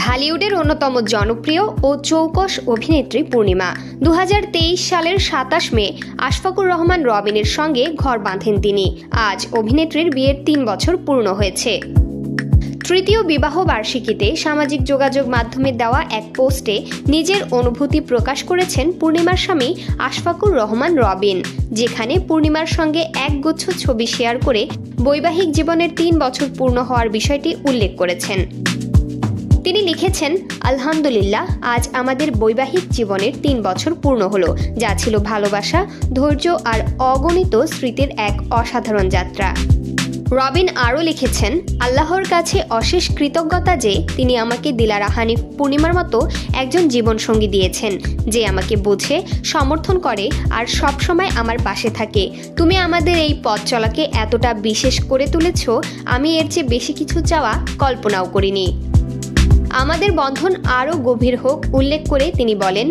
ঢালিউডের অন্যতম জনপ্রিয় ও চৌকস অভিনেত্রী পূর্ণিমা 2023 সালের 27 মে আশফাকুর রহমান রবিনের সঙ্গে ঘর বাঁধেন তিনি। আজ অভিনেত্রীর বিয়ের 3 বছর পূর্ণ হয়েছে। তৃতীয় বিবাহ বার্ষিকীতে সামাজিক যোগাযোগ মাধ্যমে দেওয়া এক পোস্টে নিজের অনুভূতি প্রকাশ করেছেন পূর্ণিমার স্বামী আশফাকুর রহমান রবিন, যেখানে পূর্ণিমার সঙ্গে একগুচ্ছ ছবি শেয়ার করে বৈবাহিক জীবনের 3 বছর পূর্ণ হওয়ার বিষয়টি উল্লেখ করেছেন। তিনি লিখেছেন, আলহামদুলিল্লাহ, আজ আমাদের বৈবাহিক জীবনের 3 বছর পূর্ণ হলো, যা ছিল ভালোবাসা, ধৈর্য আর অগণিত স্মৃতির এক অসাধারণ যাত্রা। রবিন আরও লিখেছেন, আল্লাহর কাছে অশেষ কৃতজ্ঞতা যে তিনি আমাকে দিলারা হানিফ পূর্ণিমার মতো একজন জীবনসঙ্গী দিয়েছেন, যে আমাকে বোঝে, সমর্থন করে আর সবসময় আমার পাশে থাকে। তুমি আমাদের এই পথ চলাকে এতটা বিশেষ করে তুলেছ, আমি এর চেয়ে বেশি কিছু চাওয়া কল্পনাও করিনি। আমাদের বন্ধন আরও গভীর হোক উল্লেখ করে তিনি বলেন,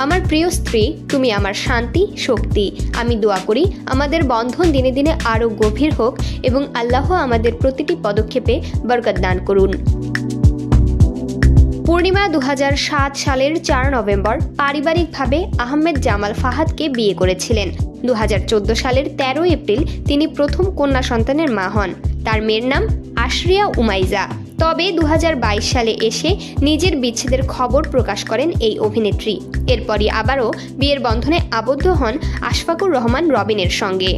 আমার প্রিয় স্ত্রী, তুমি আমার শান্তি, শক্তি। আমি দোয়া করি আমাদের বন্ধন দিনে দিনে আরও গভীর হোক এবং আল্লাহ আমাদের প্রতিটি পদক্ষেপে বরকত দান করুন। পূর্ণিমা 2007 সালের 4 নভেম্বর পারিবারিকভাবে আহমেদ জামাল ফাহাদকে বিয়ে করেছিলেন। 2014 সালের 13 এপ্রিল তিনি প্রথম কন্যা সন্তানের মা হন। তার মেয়ের নাম আশরিয়া উমাইজা। তবে 2022 সালে এসে নিজের বিচ্ছেদের খবর প্রকাশ করেন এই অভিনেত্রী। এরপরই আবারও বিয়ের বন্ধনে আবদ্ধ হন আশফাকুর রহমান রবিনের সঙ্গে।